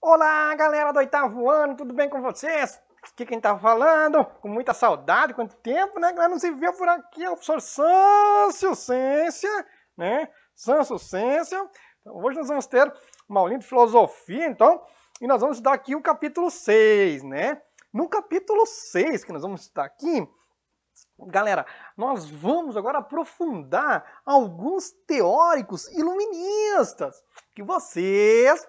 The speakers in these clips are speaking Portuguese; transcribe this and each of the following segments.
Olá, galera do oitavo ano, tudo bem com vocês? Aqui quem tá falando, com muita saudade, quanto tempo, né? Galera, não se viu por aqui, é o professor Sâncio Ciência, né? Sâncio Ciência. Então, hoje nós vamos ter uma aulinha de filosofia, então, e nós vamos estudar aqui o capítulo 6, né? No capítulo 6 que nós vamos estudar aqui, galera, nós vamos agora aprofundar alguns teóricos iluministas que vocês,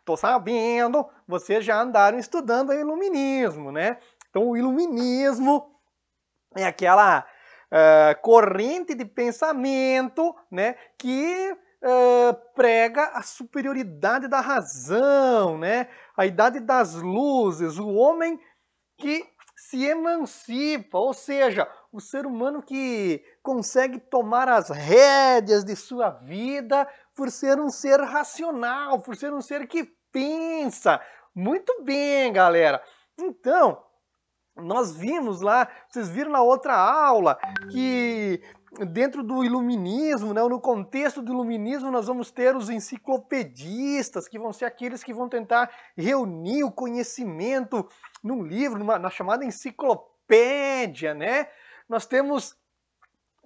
tô sabendo, vocês já andaram estudando o iluminismo, né? Então o iluminismo é aquela corrente de pensamento, né, que prega a superioridade da razão, né? A idade das luzes, o homem que se emancipa, ou seja, o ser humano que consegue tomar as rédeas de sua vida por ser um ser racional, por ser um ser que pensa. Muito bem, galera. Então, nós vimos lá, vocês viram na outra aula, que dentro do iluminismo, né, no contexto do iluminismo, nós vamos ter os enciclopedistas, que vão ser aqueles que vão tentar reunir o conhecimento num livro, na chamada enciclopédia, né? Nós temos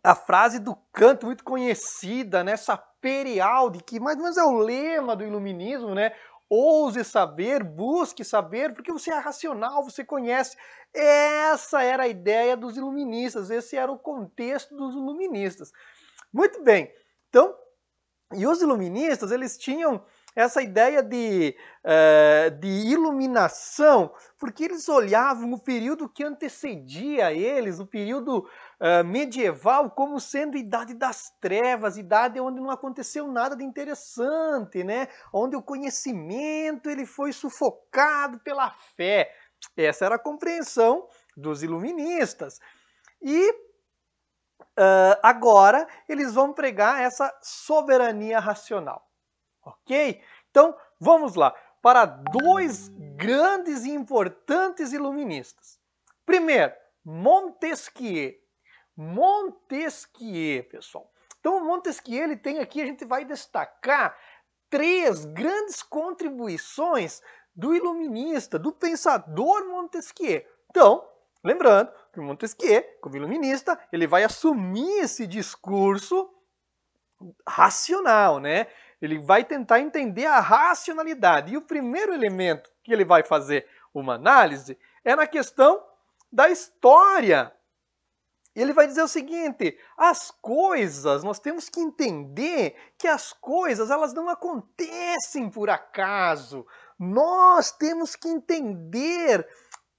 a frase do Kant muito conhecida, né, sapere aude, que mais ou menos é o lema do iluminismo, né? Ouse saber, busque saber, porque você é racional, você conhece. Essa era a ideia dos iluministas, esse era o contexto dos iluministas. Muito bem, então, e os iluministas, eles tinham essa ideia de iluminação, porque eles olhavam o período que antecedia a eles, o período medieval, como sendo idade das trevas, idade onde não aconteceu nada de interessante, né? Onde o conhecimento ele foi sufocado pela fé. Essa era a compreensão dos iluministas. E agora eles vão pregar essa soberania racional. Ok? Então, vamos lá para dois grandes e importantes iluministas. Primeiro, Montesquieu. Montesquieu, pessoal. Então, o Montesquieu ele tem aqui, a gente vai destacar três grandes contribuições do iluminista, do pensador Montesquieu. Então, lembrando que o Montesquieu, como iluminista, ele vai assumir esse discurso racional, né? Ele vai tentar entender a racionalidade. E o primeiro elemento que ele vai fazer uma análise é na questão da história. Ele vai dizer o seguinte: as coisas, nós temos que entender que as coisas elas não acontecem por acaso. Nós temos que entender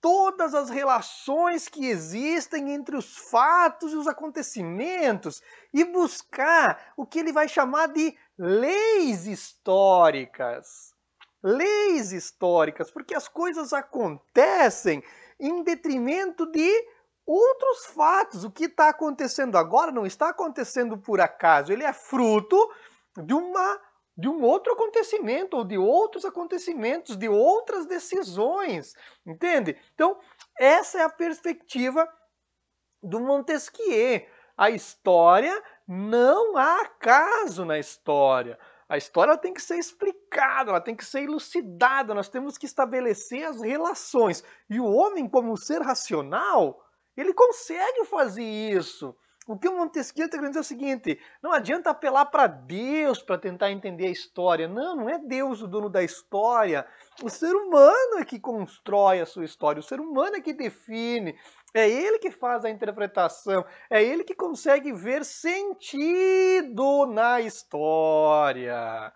todas as relações que existem entre os fatos e os acontecimentos e buscar o que ele vai chamar de leis históricas. Leis históricas, porque as coisas acontecem em detrimento de outros fatos. O que está acontecendo agora não está acontecendo por acaso, ele é fruto de um outro acontecimento, ou de outros acontecimentos, de outras decisões, entende? Então, essa é a perspectiva do Montesquieu. A história, não há acaso na história. A história tem que ser explicada, ela tem que ser elucidada, nós temos que estabelecer as relações. E o homem, como ser racional, ele consegue fazer isso. O que o Montesquieu está querendo dizer é o seguinte: não adianta apelar para Deus para tentar entender a história. Não, não é Deus o dono da história. O ser humano é que constrói a sua história, o ser humano é que define. É ele que faz a interpretação, é ele que consegue ver sentido na história.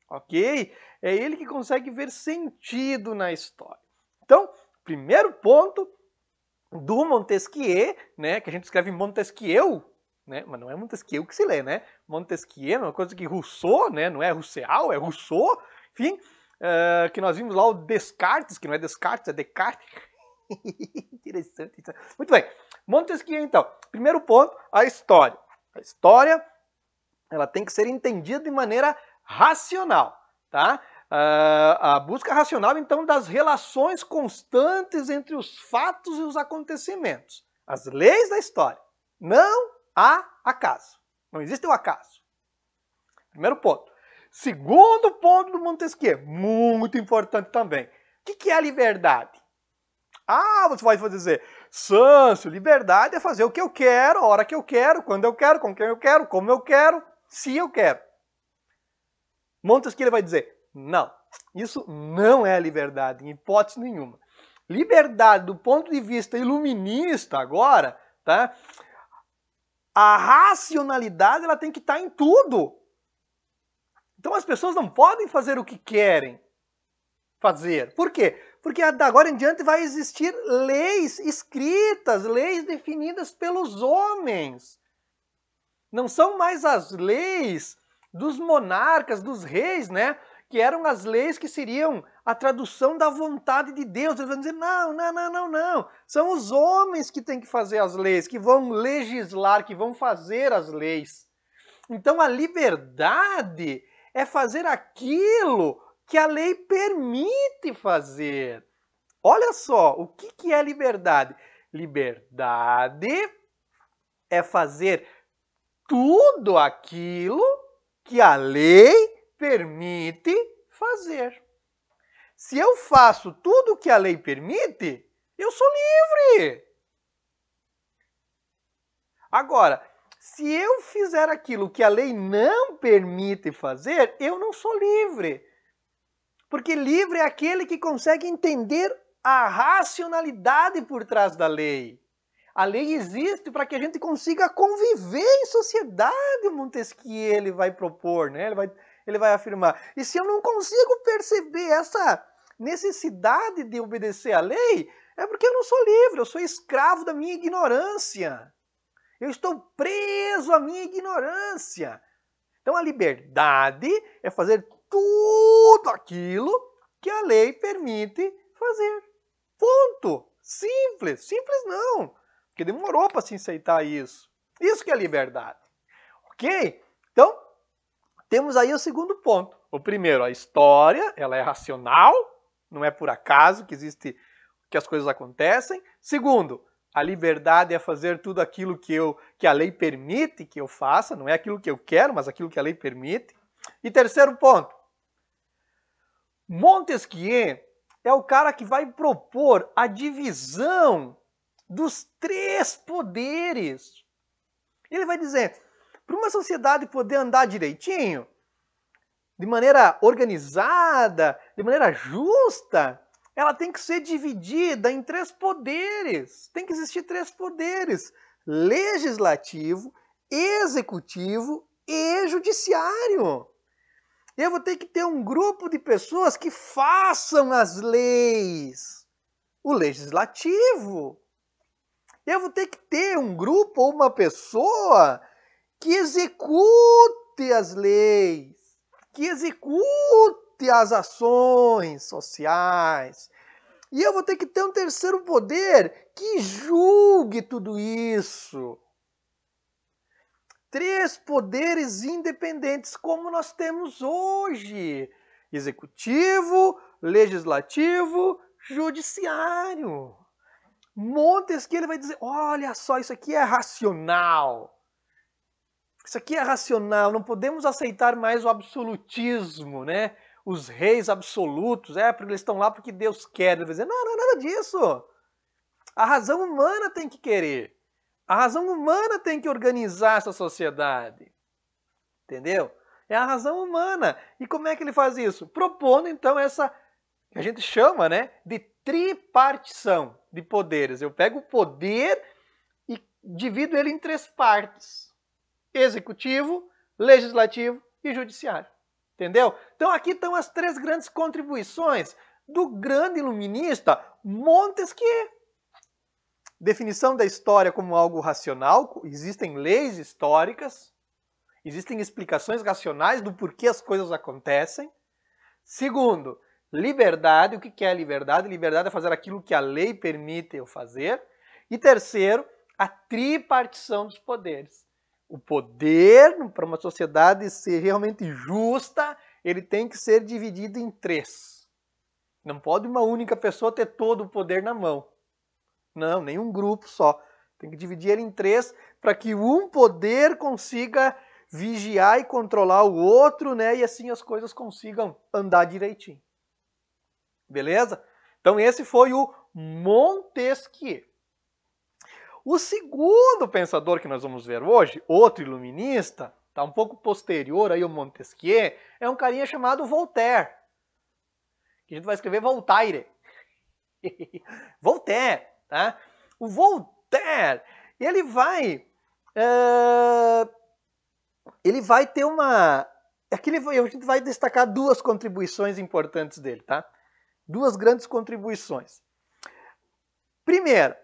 Ok? É ele que consegue ver sentido na história. Então, primeiro ponto do Montesquieu, né, que a gente escreve Montesquieu, né, mas não é Montesquieu que se lê, né? Montesquieu é uma coisa que Rousseau, né, não é Rousseau, é Rousseau, enfim, que nós vimos lá o Descartes, que não é Descartes, é Descartes. Interessante. Muito bem. Montesquieu, então. Primeiro ponto, a história. A história, ela tem que ser entendida de maneira racional, tá? A busca racional, então, das relações constantes entre os fatos e os acontecimentos. As leis da história. Não há acaso. Não existe o acaso. Primeiro ponto. Segundo ponto do Montesquieu, muito importante também. O que é a liberdade? Ah, você vai dizer, Sancho, liberdade é fazer o que eu quero, a hora que eu quero, quando eu quero, com quem eu quero, como eu quero, se eu quero. Montesquieu vai dizer, não, isso não é liberdade, em hipótese nenhuma. Liberdade do ponto de vista iluminista agora, tá? A racionalidade ela tem que estar em tudo. Então as pessoas não podem fazer o que querem fazer. Por quê? Porque da agora em diante vai existir leis escritas, leis definidas pelos homens. Não são mais as leis dos monarcas, dos reis, né? Que eram as leis que seriam a tradução da vontade de Deus. Eles vão dizer, não. São os homens que têm que fazer as leis, que vão legislar, que vão fazer as leis. Então a liberdade é fazer aquilo que a lei permite fazer. Olha só, o que é liberdade? Liberdade é fazer tudo aquilo que a lei permite fazer. Se eu faço tudo o que a lei permite, eu sou livre. Agora, se eu fizer aquilo que a lei não permite fazer, eu não sou livre. Porque livre é aquele que consegue entender a racionalidade por trás da lei. A lei existe para que a gente consiga conviver em sociedade, o Montesquieu ele vai propor, né? Ele vai afirmar. E se eu não consigo perceber essa necessidade de obedecer à lei, é porque eu não sou livre, eu sou escravo da minha ignorância. Eu estou preso à minha ignorância. Então a liberdade é fazer tudo aquilo que a lei permite fazer. Ponto. Simples. Simples não. Porque demorou para se aceitar isso. Isso que é liberdade. Ok? Então, temos aí o segundo ponto. O primeiro, a história, ela é racional, não é por acaso que as coisas acontecem. Segundo, a liberdade é fazer tudo aquilo que a lei permite que eu faça, não é aquilo que eu quero, mas aquilo que a lei permite. E terceiro ponto, Montesquieu é o cara que vai propor a divisão dos três poderes. Ele vai dizer, para uma sociedade poder andar direitinho, de maneira organizada, de maneira justa, ela tem que ser dividida em três poderes. Tem que existir três poderes: legislativo, executivo e judiciário. Eu vou ter que ter um grupo de pessoas que façam as leis. O legislativo. Eu vou ter que ter um grupo ou uma pessoa que execute as leis, que execute as ações sociais. E eu vou ter que ter um terceiro poder que julgue tudo isso. Três poderes independentes como nós temos hoje: executivo, legislativo, judiciário. Montesquieu ele vai dizer, olha só, isso aqui é racional. Isso aqui é racional, não podemos aceitar mais o absolutismo, né? Os reis absolutos, porque eles estão lá porque Deus quer. Ele vai dizer, não é nada disso. A razão humana tem que querer. A razão humana tem que organizar essa sociedade. Entendeu? É a razão humana. E como é que ele faz isso? Propondo, então, essa que a gente chama, né, de tripartição de poderes. Eu pego o poder e divido ele em três partes: executivo, legislativo e judiciário. Entendeu? Então aqui estão as três grandes contribuições do grande iluminista Montesquieu. Definição da história como algo racional, existem leis históricas, existem explicações racionais do porquê as coisas acontecem. Segundo, liberdade. O que é liberdade? Liberdade é fazer aquilo que a lei permite eu fazer. E terceiro, a tripartição dos poderes. O poder, para uma sociedade ser realmente justa, ele tem que ser dividido em três. Não pode uma única pessoa ter todo o poder na mão. Não, nem um grupo só. Tem que dividir ele em três para que um poder consiga vigiar e controlar o outro, né? E assim as coisas consigam andar direitinho. Beleza? Então esse foi o Montesquieu. O segundo pensador que nós vamos ver hoje, outro iluminista, tá um pouco posterior aí ao Montesquieu, é um carinha chamado Voltaire. Que a gente vai escrever Voltaire. Voltaire, tá? O Voltaire, ele vai ter uma... Aqui a gente vai destacar duas contribuições importantes dele, tá? Duas grandes contribuições. Primeiro,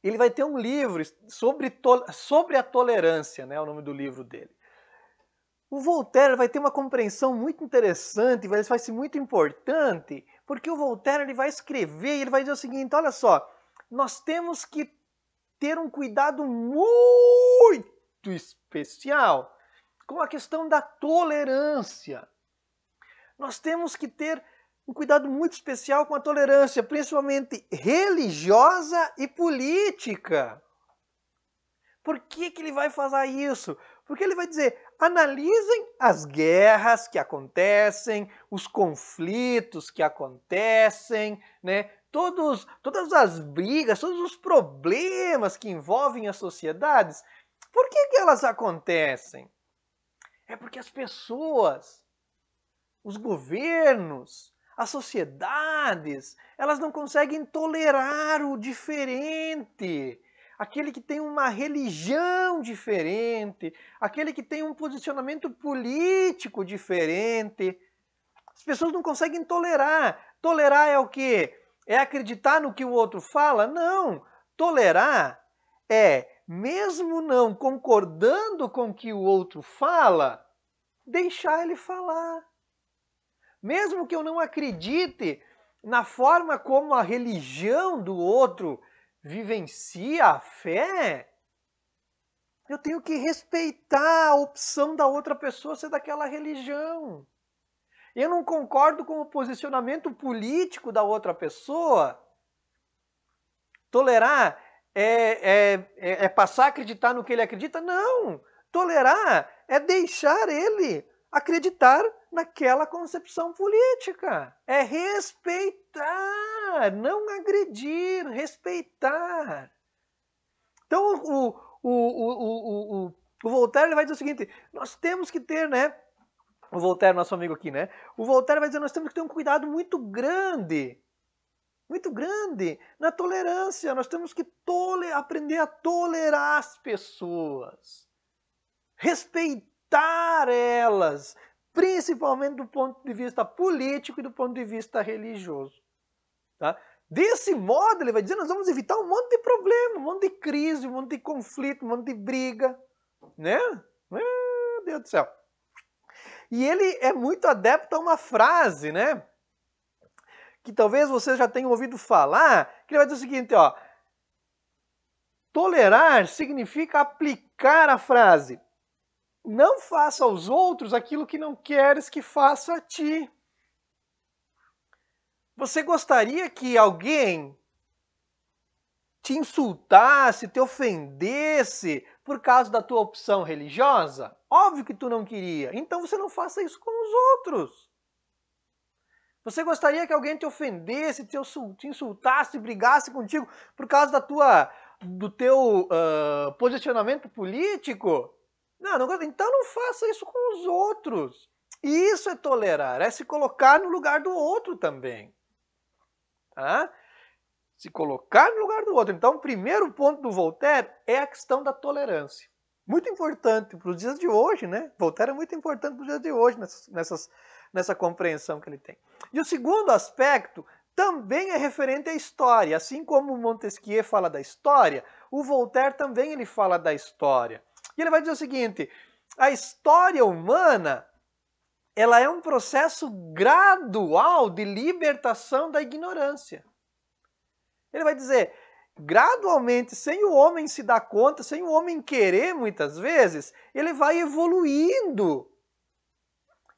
ele vai ter um livro sobre a tolerância, né? O nome do livro dele. O Voltaire vai ter uma compreensão muito interessante, vai ser muito importante, porque o Voltaire ele vai escrever e ele vai dizer o seguinte, olha só, nós temos que ter um cuidado muito especial com a questão da tolerância. Nós temos que ter um cuidado muito especial com a tolerância, principalmente religiosa e política. Por que ele vai fazer isso? Porque ele vai dizer, analisem as guerras que acontecem, os conflitos que acontecem, né? Todas as brigas, todos os problemas que envolvem as sociedades. Por que elas acontecem? É porque as pessoas, os governos, as sociedades, elas não conseguem tolerar o diferente. Aquele que tem uma religião diferente, aquele que tem um posicionamento político diferente. As pessoas não conseguem tolerar. Tolerar é o quê? É acreditar no que o outro fala? Não. Tolerar é, mesmo não concordando com o que o outro fala, deixar ele falar. Mesmo que eu não acredite na forma como a religião do outro vivencia a fé, eu tenho que respeitar a opção da outra pessoa ser daquela religião. Eu não concordo com o posicionamento político da outra pessoa. Tolerar é passar a acreditar no que ele acredita? Não! Tolerar é deixar ele acreditar naquela concepção política. É respeitar, não agredir, respeitar. Então o Voltaire ele vai dizer o seguinte, nós temos que ter, né? O Voltaire, nosso amigo aqui, né? O Voltaire vai dizer, nós temos que ter um cuidado muito grande na tolerância. Nós temos que aprender a tolerar as pessoas. Respeitar elas, principalmente do ponto de vista político e do ponto de vista religioso. Tá? Desse modo, ele vai dizer, nós vamos evitar um monte de problema, um monte de crise, um monte de conflito, um monte de briga. Né? Meu Deus do céu. E ele é muito adepto a uma frase, né? Que talvez vocês já tenham ouvido falar, que ele vai dizer o seguinte, ó. Tolerar significa aplicar a frase. Não faça aos outros aquilo que não queres que faça a ti. Você gostaria que alguém te insultasse, te ofendesse por causa da tua opção religiosa? Óbvio que tu não queria. Então você não faça isso com os outros. Você gostaria que alguém te ofendesse, te insultasse, brigasse contigo por causa do teu posicionamento político? Não gostaria. Então não faça isso com os outros. Isso é tolerar, é se colocar no lugar do outro também. Tá? Se colocar no lugar do outro. Então, o primeiro ponto do Voltaire é a questão da tolerância. Muito importante para os dias de hoje, né? Voltaire é muito importante para os dias de hoje, nessa compreensão que ele tem. E o segundo aspecto também é referente à história. Assim como o Montesquieu fala da história, o Voltaire também ele fala da história. E ele vai dizer o seguinte, a história humana ela é um processo gradual de libertação da ignorância. Ele vai dizer, gradualmente, sem o homem se dar conta, sem o homem querer muitas vezes, ele vai evoluindo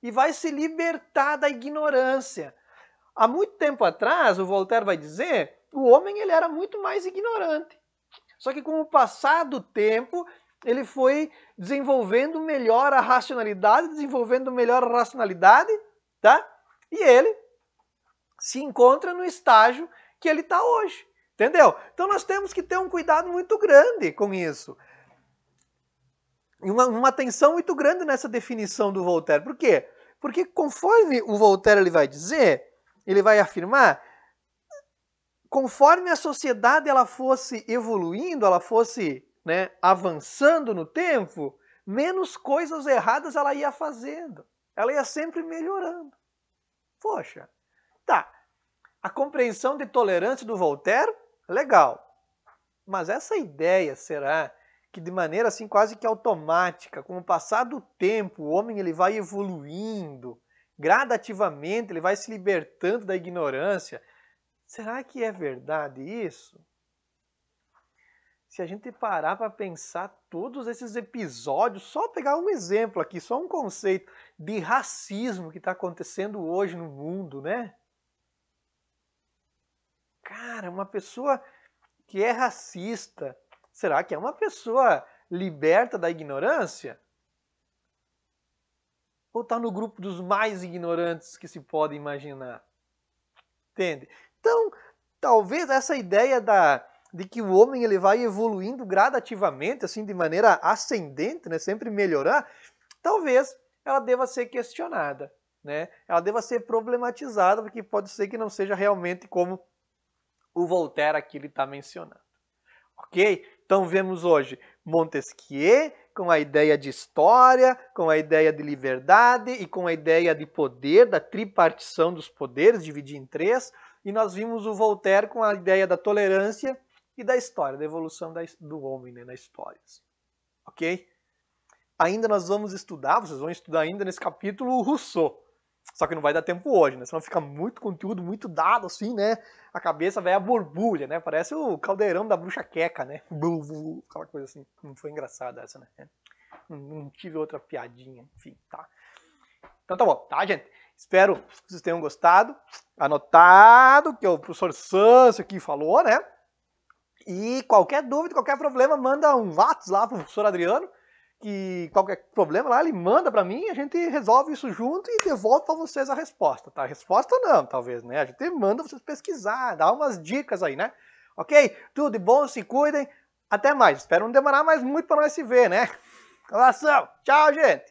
e vai se libertar da ignorância. Há muito tempo atrás, o Voltaire vai dizer, o homem ele era muito mais ignorante. Só que com o passar do tempo, ele foi desenvolvendo melhor a racionalidade, tá? E ele se encontra no estágio que ele está hoje, entendeu? Então nós temos que ter um cuidado muito grande com isso. E uma atenção muito grande nessa definição do Voltaire. Por quê? Porque conforme o Voltaire ele vai dizer, ele vai afirmar, conforme a sociedade ela fosse evoluindo, ela fosse, né, avançando no tempo, menos coisas erradas ela ia fazendo. Ela ia sempre melhorando. Poxa, tá. A compreensão de tolerância do Voltaire, legal. Mas essa ideia, será que de maneira assim quase que automática, com o passar do tempo, o homem ele vai evoluindo, gradativamente, ele vai se libertando da ignorância? Será que é verdade isso? Se a gente parar para pensar todos esses episódios, só pegar um exemplo aqui, só um conceito de racismo que está acontecendo hoje no mundo, né? Cara, uma pessoa que é racista, será que é uma pessoa liberta da ignorância? Ou está no grupo dos mais ignorantes que se pode imaginar? Entende? Então, talvez essa ideia de que o homem ele vai evoluindo gradativamente, assim, de maneira ascendente, né, sempre melhorar, talvez ela deva ser questionada, né? Ela deva ser problematizada, porque pode ser que não seja realmente como o Voltaire aqui está mencionando. Ok? Então vemos hoje Montesquieu com a ideia de história, com a ideia de liberdade e com a ideia de poder, da tripartição dos poderes, dividir em três. E nós vimos o Voltaire com a ideia da tolerância e da história, da evolução do homem, né, na história. Ok? Ainda nós vamos estudar, vocês vão estudar ainda nesse capítulo o Rousseau. Só que não vai dar tempo hoje, né? Senão fica muito conteúdo, muito dado, assim, né? A cabeça vai a borbulha, né? Parece o caldeirão da bruxa queca, né? Aquela coisa assim. Não foi engraçada essa, né? Não tive outra piadinha, enfim, tá? Então tá bom, tá, gente? Espero que vocês tenham gostado. Anotado que o professor Sâncio aqui falou, né? E qualquer dúvida, qualquer problema, manda um WhatsApp lá pro professor Adriano. Que qualquer problema lá, ele manda para mim, a gente resolve isso junto e devolve para vocês a resposta, tá? A resposta não, talvez, né? A gente manda vocês pesquisar, dá umas dicas aí, né? Ok? Tudo de bom, se cuidem. Até mais. Espero não demorar mais muito para nós se ver, né? Abração. Tchau, gente.